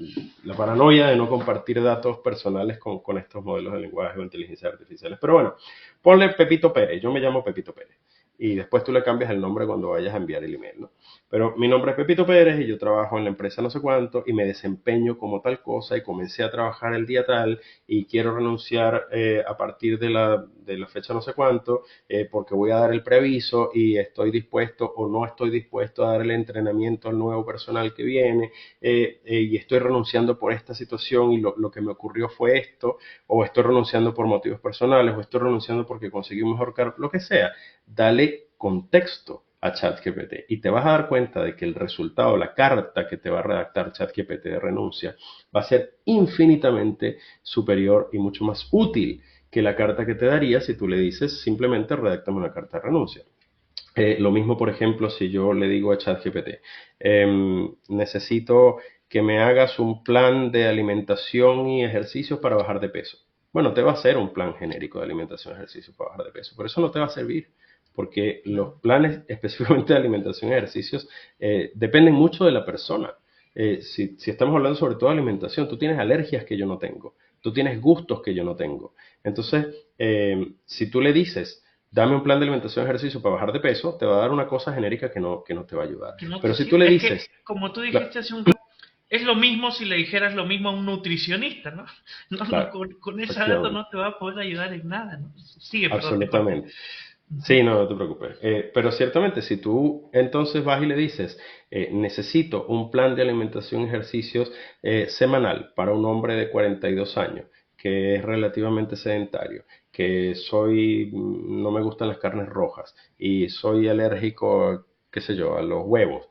paranoia de no compartir datos personales con estos modelos de lenguaje o inteligencia artificiales. Pero bueno, ponle Pepito Pérez, yo me llamo Pepito Pérez. y después tú le cambias el nombre cuando vayas a enviar el email, ¿no? Pero mi nombre es Pepito Pérez y yo trabajo en la empresa no sé cuánto y me desempeño como tal cosa y comencé a trabajar el día tal y quiero renunciar a partir de la fecha no sé cuánto porque voy a dar el preaviso y estoy dispuesto o no estoy dispuesto a dar el entrenamiento al nuevo personal que viene y estoy renunciando por esta situación y lo que me ocurrió fue esto, o estoy renunciando por motivos personales, o estoy renunciando porque conseguí un mejor cargo, lo que sea. Dale contexto a ChatGPT y te vas a dar cuenta de que el resultado, la carta que te va a redactar ChatGPT de renuncia, va a ser infinitamente superior y mucho más útil que la carta que te daría si tú le dices simplemente redáctame una carta de renuncia. Lo mismo, por ejemplo, si yo le digo a ChatGPT, necesito que me hagas un plan de alimentación y ejercicios para bajar de peso. Bueno, te va a hacer un plan genérico de alimentación y ejercicios para bajar de peso, pero eso no te va a servir, porque los planes específicamente de alimentación y ejercicios dependen mucho de la persona. Si estamos hablando sobre todo de alimentación, tú tienes alergias que yo no tengo, tú tienes gustos que yo no tengo. Entonces, si tú le dices, dame un plan de alimentación y ejercicio para bajar de peso, te va a dar una cosa genérica que no te va a ayudar. Que no te Pero si tú sirve. le Es que, dices, como tú claro, dijiste hace un rato, es lo mismo si le dijeras lo mismo a un nutricionista, ¿no? claro, Con ese dato efectivamente, no te va a poder ayudar en nada, ¿no? Sigue, perdón, te corté. absolutamente. Sí, no, no te preocupes. Pero ciertamente, si tú entonces vas y le dices, necesito un plan de alimentación y ejercicios semanal para un hombre de 42 años, que es relativamente sedentario, que no me gustan las carnes rojas y soy alérgico, qué sé yo, a los huevos.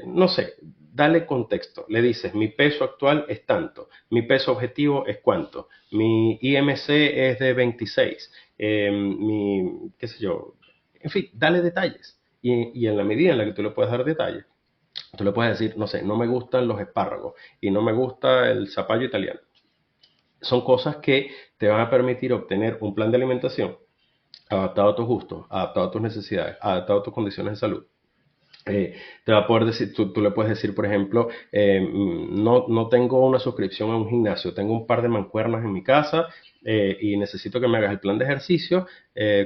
No sé, dale contexto. Le dices, mi peso actual es tanto, mi peso objetivo es cuánto, mi IMC es de 26 qué sé yo, en fin, dale detalles. Y en la medida en la que tú le puedes dar detalles, tú le puedes decir, no sé, no me gustan los espárragos y no me gusta el zapallo italiano. Son cosas que te van a permitir obtener un plan de alimentación adaptado a tus gustos, adaptado a tus necesidades, adaptado a tus condiciones de salud. Te va a poder decir, tú le puedes decir, por ejemplo, no tengo una suscripción a un gimnasio, tengo un par de mancuernas en mi casa y necesito que me hagas el plan de ejercicio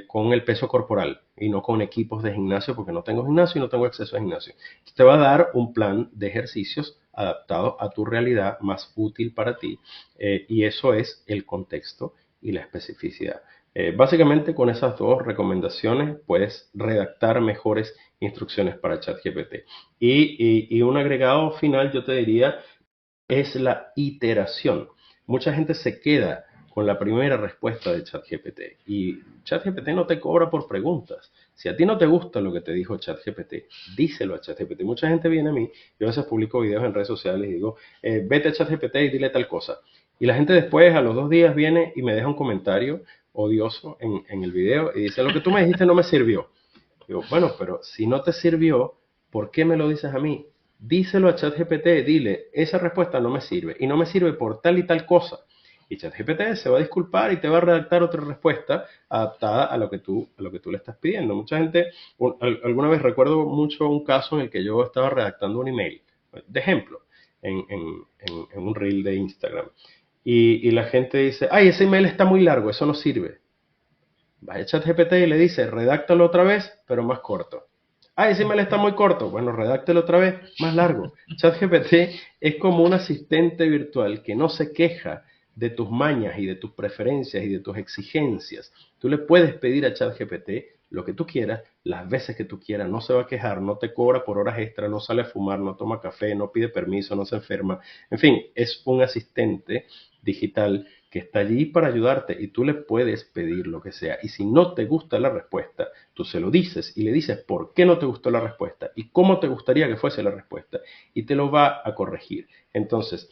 con el peso corporal y no con equipos de gimnasio porque no tengo gimnasio y no tengo acceso a gimnasio. Te va a dar un plan de ejercicios adaptado a tu realidad más útil para ti y eso es el contexto y la especificidad. Básicamente con esas dos recomendaciones puedes redactar mejores instrucciones para ChatGPT. Y un agregado final yo te diría es la iteración. Mucha gente se queda con la primera respuesta de ChatGPT y ChatGPT no te cobra por preguntas. Si a ti no te gusta lo que te dijo ChatGPT, díselo a ChatGPT. Mucha gente viene a mí, yo a veces publico videos en redes sociales y digo, vete a ChatGPT y dile tal cosa. Y la gente después, a los 2 días, viene y me deja un comentario odioso en el video y dice, lo que tú me dijiste no me sirvió. Digo, bueno, pero si no te sirvió, ¿por qué me lo dices a mí? Díselo a ChatGPT, dile, esa respuesta no me sirve y no me sirve por tal y tal cosa. Y ChatGPT se va a disculpar y te va a redactar otra respuesta adaptada a lo que tú le estás pidiendo. Mucha gente, alguna vez recuerdo mucho un caso en el que yo estaba redactando un email, de ejemplo, en un reel de Instagram. Y la gente dice, ay, ese email está muy largo, eso no sirve. Vaya a ChatGPT y le dice, redáctalo otra vez, pero más corto. Ah, ese email está muy corto. Bueno, redáctelo otra vez, más largo. ChatGPT es como un asistente virtual que no se queja de tus mañas y de tus preferencias y de tus exigencias. Tú le puedes pedir a ChatGPT lo que tú quieras, las veces que tú quieras, no se va a quejar, no te cobra por horas extra, no sale a fumar, no toma café, no pide permiso, no se enferma. En fin, es un asistente digital que está allí para ayudarte y tú le puedes pedir lo que sea. Y si no te gusta la respuesta, tú se lo dices y le dices por qué no te gustó la respuesta y cómo te gustaría que fuese la respuesta y te lo va a corregir. Entonces,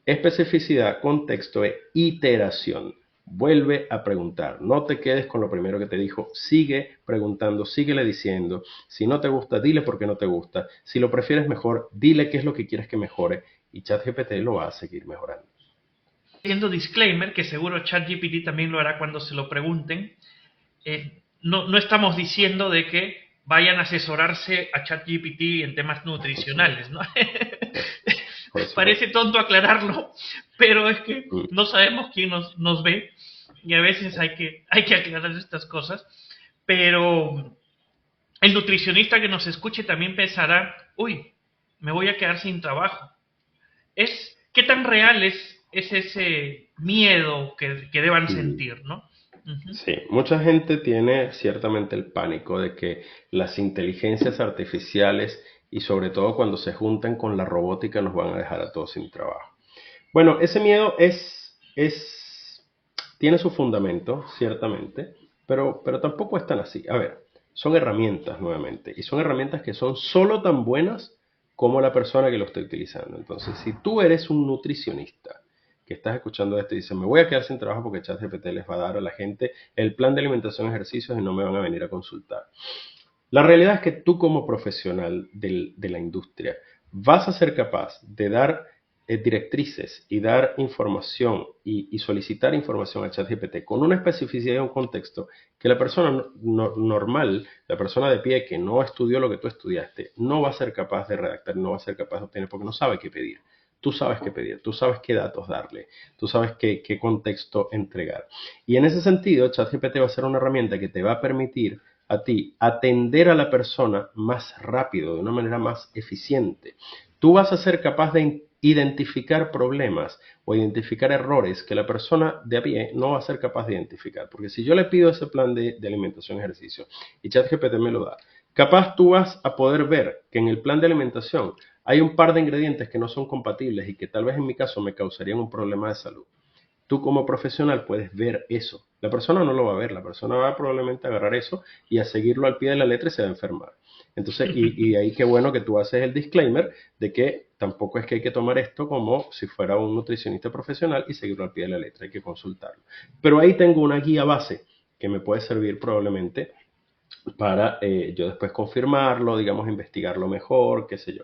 especificidad, contexto e iteración. Vuelve a preguntar, no te quedes con lo primero que te dijo, sigue preguntando, síguele diciendo, si no te gusta, dile por qué no te gusta, si lo prefieres mejor, dile qué es lo que quieres que mejore y ChatGPT lo va a seguir mejorando. Haciendo disclaimer, que seguro ChatGPT también lo hará cuando se lo pregunten, no estamos diciendo de que vayan a asesorarse a ChatGPT en temas nutricionales, ¿no? Parece tonto aclararlo, pero es que no sabemos quién nos ve y a veces hay que aclarar estas cosas, pero El nutricionista que nos escuche también pensará, uy, me voy a quedar sin trabajo. ¿Qué tan real es ese miedo que deban Mm. sentir, ¿no? Uh-huh. Sí, mucha gente tiene ciertamente el pánico de que las inteligencias artificiales y sobre todo cuando se juntan con la robótica nos van a dejar a todos sin trabajo. Bueno, ese miedo tiene su fundamento, ciertamente, pero tampoco es tan así. A ver, son herramientas nuevamente, y son herramientas que son solo tan buenas como la persona que lo está utilizando. Entonces, si tú eres un nutricionista que estás escuchando esto y dices, me voy a quedar sin trabajo porque ChatGPT les va a dar a la gente el plan de alimentación y ejercicios y no me van a venir a consultar. La realidad es que tú como profesional de la industria vas a ser capaz de dar directrices y dar información y solicitar información a ChatGPT con una especificidad y un contexto que la persona normal, la persona de pie que no estudió lo que tú estudiaste, no va a ser capaz de redactar, no va a ser capaz de obtener porque no sabe qué pedir. Tú sabes qué pedir, tú sabes qué datos darle, tú sabes qué contexto entregar. Y en ese sentido, ChatGPT va a ser una herramienta que te va a permitir a ti atender a la persona más rápido, de una manera más eficiente. Tú vas a ser capaz de identificar problemas o identificar errores que la persona de a pie no va a ser capaz de identificar. Porque si yo le pido ese plan de alimentación y ejercicio y ChatGPT me lo da, capaz tú vas a poder ver que en el plan de alimentación hay un par de ingredientes que no son compatibles y que tal vez en mi caso me causarían un problema de salud. Tú como profesional puedes ver eso. La persona no lo va a ver, la persona va a probablemente agarrar eso y a seguirlo al pie de la letra y se va a enfermar. Entonces, y ahí qué bueno que tú haces el disclaimer de que tampoco es que hay que tomar esto como si fuera un nutricionista profesional y seguirlo al pie de la letra, hay que consultarlo. Pero ahí tengo una guía base que me puede servir probablemente para yo después confirmarlo, digamos, investigarlo mejor, qué sé yo.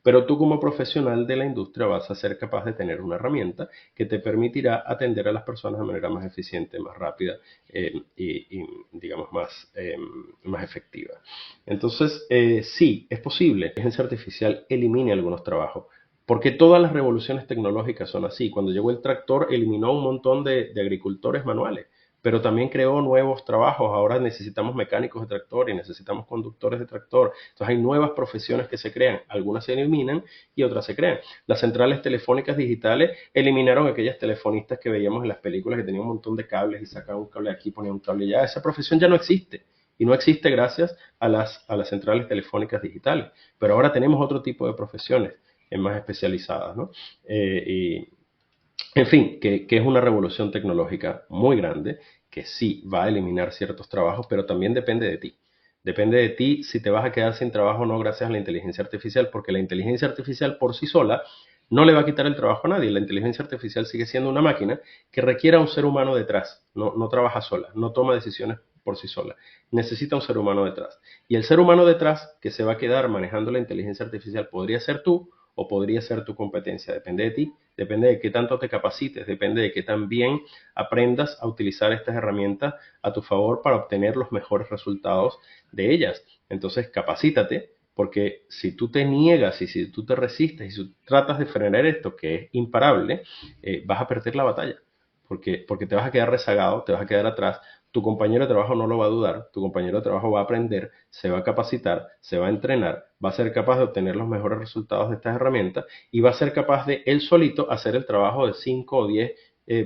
Pero tú como profesional de la industria vas a ser capaz de tener una herramienta que te permitirá atender a las personas de manera más eficiente, más rápida y digamos, más efectiva. Entonces, sí, es posible que la inteligencia artificial elimine algunos trabajos. Porque todas las revoluciones tecnológicas son así. Cuando llegó el tractor, eliminó un montón de agricultores manuales, pero también creó nuevos trabajos. Ahora necesitamos mecánicos de tractor y necesitamos conductores de tractor. Entonces hay nuevas profesiones que se crean. Algunas se eliminan y otras se crean. Las centrales telefónicas digitales eliminaron aquellas telefonistas que veíamos en las películas que tenían un montón de cables y sacaban un cable aquí, ponían un cable allá. Esa profesión ya no existe. Y no existe gracias a las centrales telefónicas digitales. Pero ahora tenemos otro tipo de profesiones más especializadas, ¿no? Y en fin, que es una revolución tecnológica muy grande, que sí va a eliminar ciertos trabajos, pero también depende de ti. Depende de ti si te vas a quedar sin trabajo o no gracias a la inteligencia artificial, porque la inteligencia artificial por sí sola no le va a quitar el trabajo a nadie. La inteligencia artificial sigue siendo una máquina que requiere a un ser humano detrás. No trabaja sola, no toma decisiones por sí sola. Necesita un ser humano detrás. Y el ser humano detrás que se va a quedar manejando la inteligencia artificial podría ser tú o podría ser tu competencia. Depende de ti, depende de qué tanto te capacites, depende de qué tan bien aprendas a utilizar estas herramientas a tu favor para obtener los mejores resultados de ellas. Entonces, capacítate, porque si tú te niegas y si tú te resistes y si tú tratas de frenar esto, que es imparable, vas a perder la batalla. Porque te vas a quedar rezagado, te vas a quedar atrás, tu compañero de trabajo no lo va a dudar, tu compañero de trabajo va a aprender, se va a capacitar, se va a entrenar, va a ser capaz de obtener los mejores resultados de estas herramientas y va a ser capaz de él solito hacer el trabajo de 5 o 10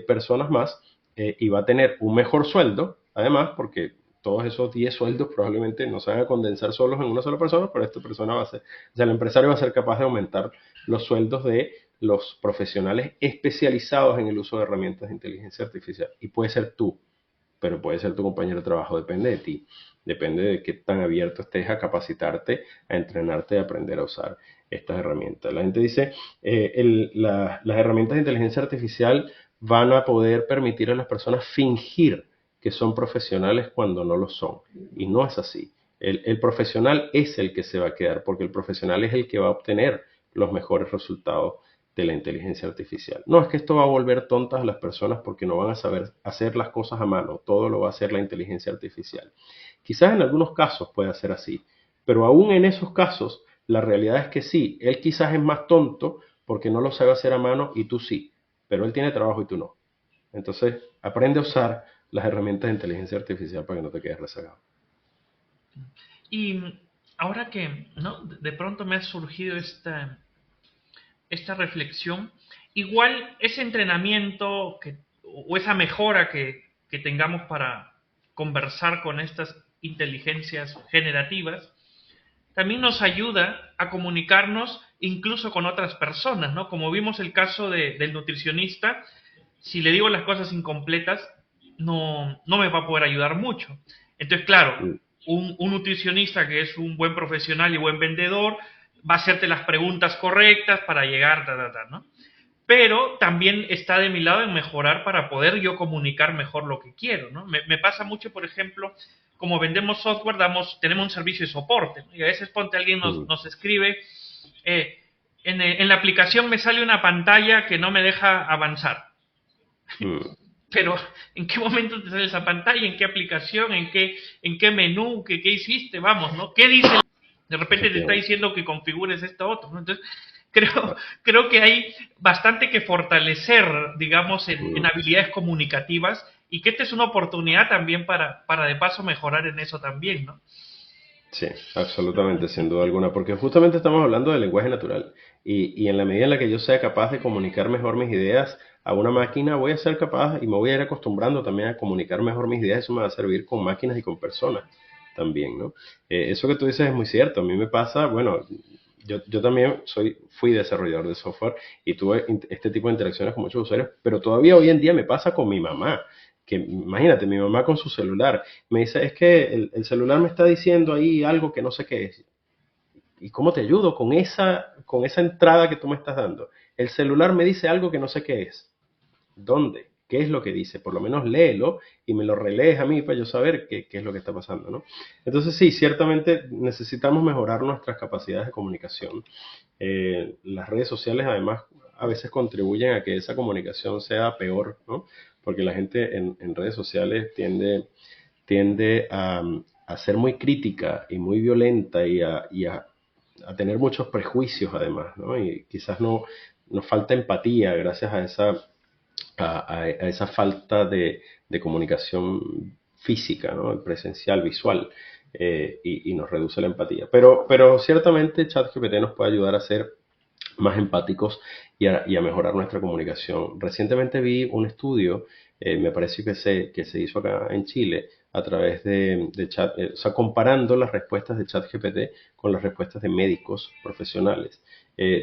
personas más y va a tener un mejor sueldo, además, porque todos esos 10 sueldos probablemente no se van a condensar solos en una sola persona, pero esta persona va a ser, o sea, el empresario va a ser capaz de aumentar los sueldos de los profesionales especializados en el uso de herramientas de inteligencia artificial. Y puede ser tú, pero puede ser tu compañero de trabajo, depende de ti, depende de qué tan abierto estés a capacitarte, a entrenarte, a aprender a usar estas herramientas. La gente dice, las herramientas de inteligencia artificial van a poder permitir a las personas fingir que son profesionales cuando no lo son. Y no es así. El profesional es el que se va a quedar, porque el profesional es el que va a obtener los mejores resultados de la inteligencia artificial. No es que esto va a volver tontas a las personas porque no van a saber hacer las cosas a mano, todo lo va a hacer la inteligencia artificial. Quizás en algunos casos pueda ser así, pero aún en esos casos la realidad es que sí, él quizás es más tonto porque no lo sabe hacer a mano y tú sí, pero él tiene trabajo y tú no. Entonces, aprende a usar las herramientas de inteligencia artificial para que no te quedes rezagado. Y ahora que, ¿no? De pronto me ha surgido esta reflexión, igual ese entrenamiento o esa mejora que tengamos para conversar con estas inteligencias generativas, también nos ayuda a comunicarnos incluso con otras personas, ¿no? Como vimos el caso del nutricionista, si le digo las cosas incompletas, no me va a poder ayudar mucho. Entonces, claro, Mm, un nutricionista que es un buen profesional y buen vendedor va a hacerte las preguntas correctas para llegar, ¿no? Pero también está de mi lado en mejorar para poder yo comunicar mejor lo que quiero, ¿no? Me pasa mucho, por ejemplo, como vendemos software, tenemos un servicio de soporte, ¿no? Y a veces ponte alguien mm, nos escribe, eh, en la aplicación me sale una pantalla que no me deja avanzar. mm, Pero, ¿en qué momento te sale esa pantalla? ¿En qué aplicación? ¿En qué menú? ¿Qué hiciste? Vamos, ¿no? ¿Qué dice? De repente te está efectivamente. diciendo que configures esto otro, ¿no? Entonces, creo que hay bastante que fortalecer, digamos, en Mm. habilidades comunicativas y que esta es una oportunidad también para de paso mejorar en eso también, ¿no? Sí, absolutamente, sin duda alguna, porque justamente estamos hablando del lenguaje natural y en la medida en la que yo sea capaz de comunicar mejor mis ideas a una máquina, voy a ser capaz y me voy a ir acostumbrando también a comunicar mejor mis ideas, eso me va a servir con máquinas y con personas también, ¿no? Eso que tú dices es muy cierto, a mí me pasa, bueno, yo también fui desarrollador de software y tuve este tipo de interacciones con muchos usuarios, pero todavía hoy en día me pasa con mi mamá que imagínate, mi mamá con su celular, me dice, es que el celular me está diciendo ahí algo que no sé qué es. ¿Y cómo te ayudo con esa entrada que tú me estás dando? El celular me dice algo que no sé qué es. ¿Dónde? ¿Qué es lo que dice? Por lo menos léelo y me lo relees a mí para yo saber qué es lo que está pasando, ¿no? Entonces sí, ciertamente necesitamos mejorar nuestras capacidades de comunicación. Las redes sociales además a veces contribuyen a que esa comunicación sea peor, ¿no? Porque la gente en redes sociales tiende a ser muy crítica y muy violenta a tener muchos prejuicios además, ¿no? Y quizás nos falta empatía gracias a esa falta de comunicación física, ¿no? Presencial, visual, y nos reduce la empatía. Pero ciertamente ChatGPT nos puede ayudar a ser más empáticos y a mejorar nuestra comunicación. Recientemente vi un estudio, me parece que se hizo acá en Chile, a través de chat, o sea, comparando las respuestas de ChatGPT con las respuestas de médicos profesionales,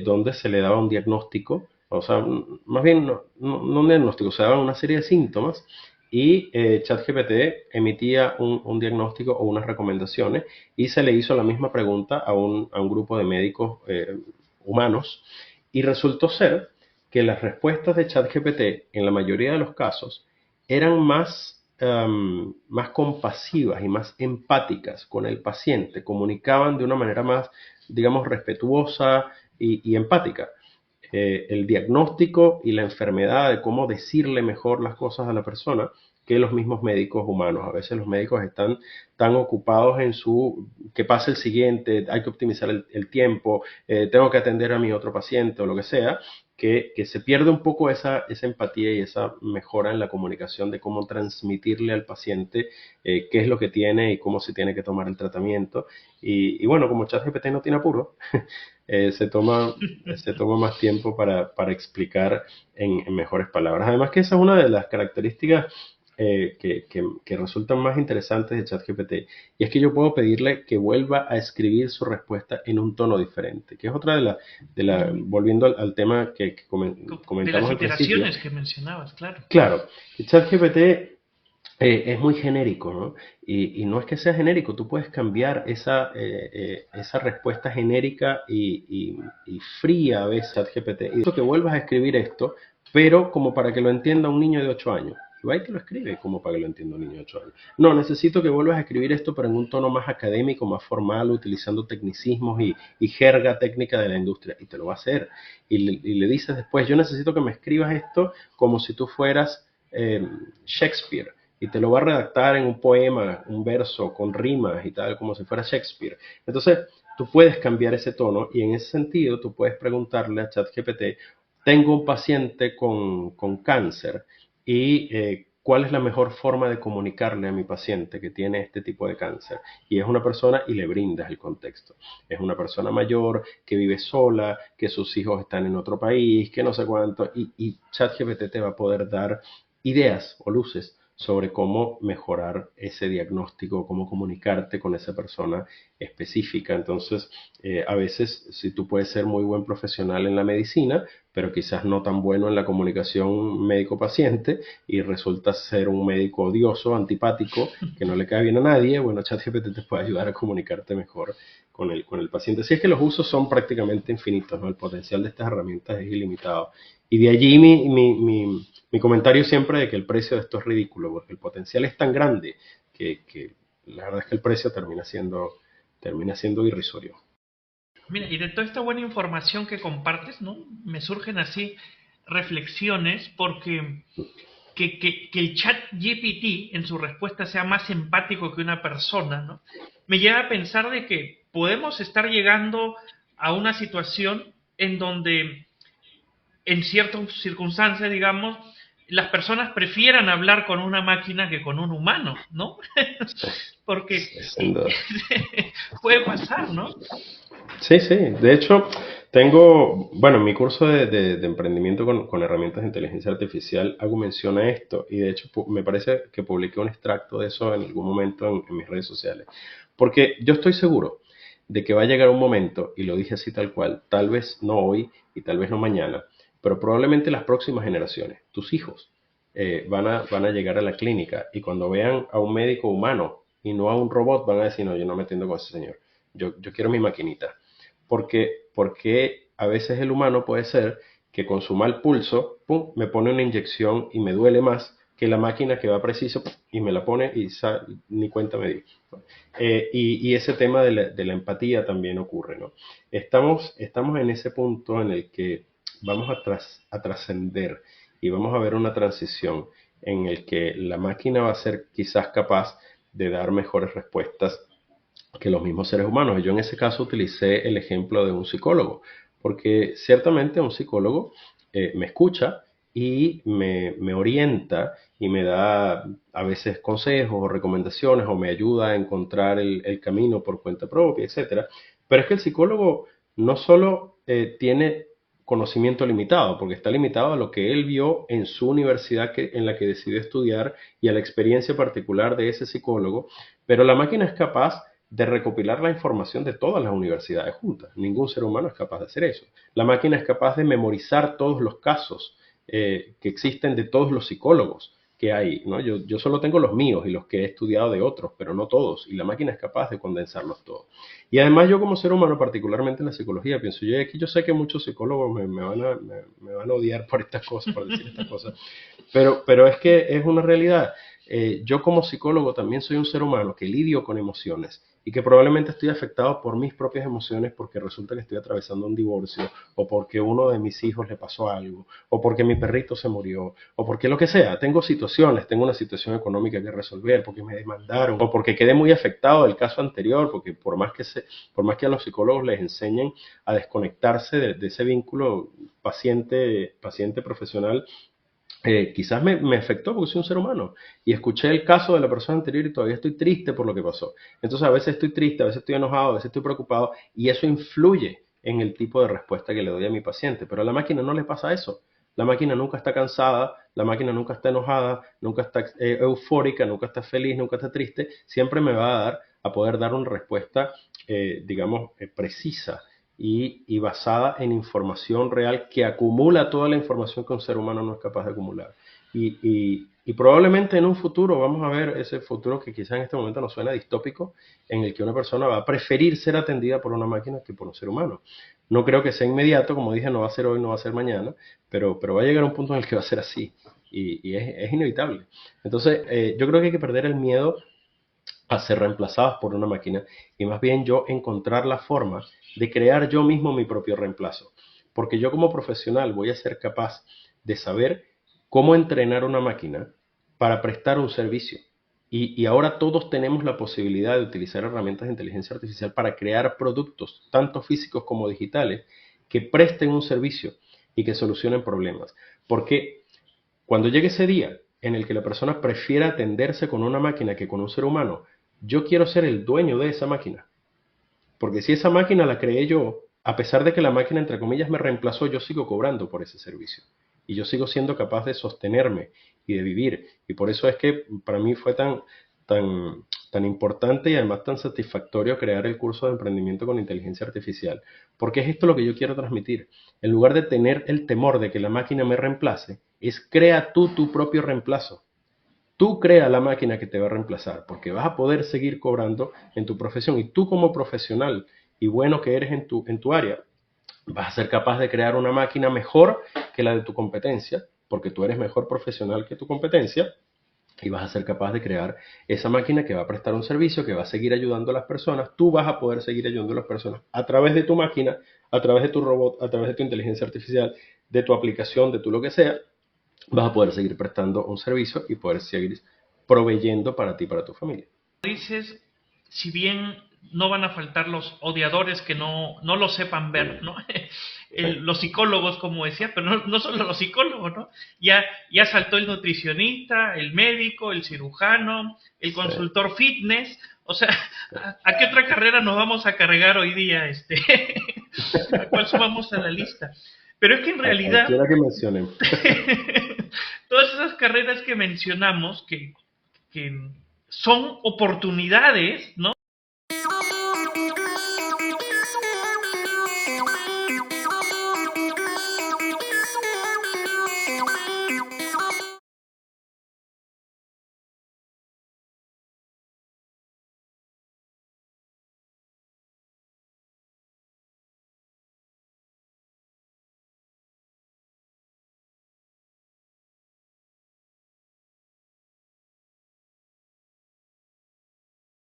donde se le daba un diagnóstico, o sea, más bien no un diagnóstico, se daban una serie de síntomas y ChatGPT emitía un diagnóstico o unas recomendaciones y se le hizo la misma pregunta a un grupo de médicos humanos y resultó ser que las respuestas de ChatGPT en la mayoría de los casos eran más compasivas y más empáticas con el paciente, comunicaban de una manera más, digamos, respetuosa y empática. El diagnóstico y la enfermedad de cómo decirle mejor las cosas a la persona que los mismos médicos humanos. A veces los médicos están tan ocupados en que pase el siguiente, hay que optimizar el tiempo, tengo que atender a mi otro paciente o lo que sea, que se pierde un poco esa empatía y esa mejora en la comunicación de cómo transmitirle al paciente qué es lo que tiene y cómo se tiene que tomar el tratamiento. Y bueno, como ChatGPT no tiene apuro, eh, se toma, se toma más tiempo para explicar en mejores palabras. Además que esa es una de las características que resultan más interesantes de ChatGPT, y es que yo puedo pedirle que vuelva a escribir su respuesta en un tono diferente, que es otra volviendo al tema que De las comentamos al principio. iteraciones que mencionabas, claro. Claro, que ChatGPT es muy genérico, ¿no? Y no es que sea genérico, tú puedes cambiar esa respuesta genérica y fría a veces ChatGPT. Y eso que vuelvas a escribir esto, pero como para que lo entienda un niño de 8 años. Y va y te lo escribe como para que lo entienda un niño de 8 años. No, necesito que vuelvas a escribir esto, pero en un tono más académico, más formal, utilizando tecnicismos y jerga técnica de la industria. Y te lo va a hacer. Y le dices después, yo necesito que me escribas esto como si tú fueras Shakespeare, y te lo va a redactar en un poema, un verso con rimas y tal, como si fuera Shakespeare. Entonces, tú puedes cambiar ese tono y en ese sentido tú puedes preguntarle a ChatGPT, tengo un paciente con cáncer y cuál es la mejor forma de comunicarle a mi paciente que tiene este tipo de cáncer. Y es una persona y le brindas el contexto. Es una persona mayor que vive sola, que sus hijos están en otro país, que no sé cuánto, y ChatGPT te va a poder dar ideas o luces sobre cómo mejorar ese diagnóstico, cómo comunicarte con esa persona específica. Entonces, a veces, si tú puedes ser muy buen profesional en la medicina, pero quizás no tan bueno en la comunicación médico-paciente y resultas ser un médico odioso, antipático, que no le cae bien a nadie, bueno, ChatGPT te puede ayudar a comunicarte mejor con el paciente. Así es que los usos son prácticamente infinitos, ¿no? El potencial de estas herramientas es ilimitado. Y de allí mi comentario siempre de que el precio de esto es ridículo, porque el potencial es tan grande que la verdad es que el precio termina siendo irrisorio. Mira, y de toda esta buena información que compartes, ¿no? Me surgen así reflexiones porque que el chat GPT en su respuesta sea más empático que una persona, ¿no? Me lleva a pensar de que podemos estar llegando a una situación en donde en ciertas circunstancias, digamos, las personas prefieran hablar con una máquina que con un humano, ¿no? Porque Sin duda. puede pasar, ¿no? Sí, sí. De hecho, tengo, bueno, en mi curso de emprendimiento con herramientas de inteligencia artificial hago mención a esto y de hecho me parece que publiqué un extracto de eso en algún momento en mis redes sociales. Porque yo estoy seguro de que va a llegar un momento, y lo dije así tal cual, tal vez no hoy y tal vez no mañana, pero probablemente las próximas generaciones, tus hijos, van a llegar a la clínica y cuando vean a un médico humano y no a un robot, van a decir, no, yo no me atiendo con ese señor, yo quiero mi maquinita. Porque a veces el humano puede ser que con su mal pulso, pum, me pone una inyección y me duele más que la máquina que va preciso y me la pone y ni cuenta me di. Y ese tema de la empatía también ocurre, ¿no? Estamos en ese punto en el que vamos a trascender y vamos a ver una transición en el que la máquina va a ser quizás capaz de dar mejores respuestas que los mismos seres humanos. Y yo en ese caso utilicé el ejemplo de un psicólogo, porque ciertamente un psicólogo me escucha y me orienta y me da a veces consejos o recomendaciones o me ayuda a encontrar el camino por cuenta propia, etcétera. Pero es que el psicólogo no solo tiene conocimiento limitado, porque está limitado a lo que él vio en su universidad en la que decidió estudiar y a la experiencia particular de ese psicólogo, pero la máquina es capaz de recopilar la información de todas las universidades juntas. Ningún ser humano es capaz de hacer eso. La máquina es capaz de memorizar todos los casos que existen de todos los psicólogos que hay, ¿no? Yo solo tengo los míos y los que he estudiado de otros, pero no todos, y la máquina es capaz de condensarlos todos. Y además yo como ser humano, particularmente en la psicología, pienso yo, aquí yo sé que muchos psicólogos me van a odiar por estas cosas, por decir estas cosas, pero es que es una realidad. Yo como psicólogo también soy un ser humano que lidio con emociones y que probablemente estoy afectado por mis propias emociones porque resulta que estoy atravesando un divorcio o porque uno de mis hijos le pasó algo o porque mi perrito se murió o porque lo que sea. Tengo situaciones, tengo una situación económica que resolver porque me demandaron o porque quedé muy afectado del caso anterior porque por más que a los psicólogos les enseñen a desconectarse de ese vínculo paciente profesional, quizás me afectó porque soy un ser humano y escuché el caso de la persona anterior y todavía estoy triste por lo que pasó. Entonces a veces estoy triste, a veces estoy enojado, a veces estoy preocupado y eso influye en el tipo de respuesta que le doy a mi paciente. Pero a la máquina no le pasa eso. La máquina nunca está cansada, la máquina nunca está enojada, nunca está eufórica, nunca está feliz, nunca está triste. Siempre me va a poder dar una respuesta, digamos, precisa y basada en información real que acumula toda la información que un ser humano no es capaz de acumular. Y probablemente en un futuro vamos a ver ese futuro que quizás en este momento nos suena distópico, en el que una persona va a preferir ser atendida por una máquina que por un ser humano. No creo que sea inmediato, como dije, no va a ser hoy, no va a ser mañana, pero va a llegar un punto en el que va a ser así y es inevitable. Entonces, yo creo que hay que perder el miedo a ser reemplazados por una máquina y más bien yo encontrar la forma de crear yo mismo mi propio reemplazo. Porque yo como profesional voy a ser capaz de saber cómo entrenar una máquina para prestar un servicio. Y ahora todos tenemos la posibilidad de utilizar herramientas de inteligencia artificial para crear productos, tanto físicos como digitales, que presten un servicio y que solucionen problemas. Porque cuando llegue ese día, en el que la persona prefiera atenderse con una máquina que con un ser humano, yo quiero ser el dueño de esa máquina. Porque si esa máquina la creé yo, a pesar de que la máquina, entre comillas, me reemplazó, yo sigo cobrando por ese servicio. Y yo sigo siendo capaz de sostenerme y de vivir. Y por eso es que para mí fue tan importante y además tan satisfactorio crear el curso de emprendimiento con inteligencia artificial. Porque es esto lo que yo quiero transmitir. En lugar de tener el temor de que la máquina me reemplace, es crea tú tu propio reemplazo. Tú crea la máquina que te va a reemplazar, porque vas a poder seguir cobrando en tu profesión. Y tú como profesional y bueno que eres en tu área, vas a ser capaz de crear una máquina mejor que la de tu competencia, porque tú eres mejor profesional que tu competencia, y vas a ser capaz de crear esa máquina que va a prestar un servicio, que va a seguir ayudando a las personas. Tú vas a poder seguir ayudando a las personas a través de tu máquina, a través de tu robot, a través de tu inteligencia artificial, de tu aplicación, de tu lo que sea. Vas a poder seguir prestando un servicio y poder seguir proveyendo para ti y para tu familia. Dices, si bien no van a faltar los odiadores que no lo sepan ver, ¿no? Los psicólogos, como decía, pero no solo los psicólogos, ¿no? Ya saltó el nutricionista, el médico, el cirujano, el consultor fitness. O sea, ¿a qué otra carrera nos vamos a cargar hoy día? ¿A cuál sumamos a la lista? Pero es que en realidad, quiera que mencionen. todas esas carreras que mencionamos, que son oportunidades, ¿no?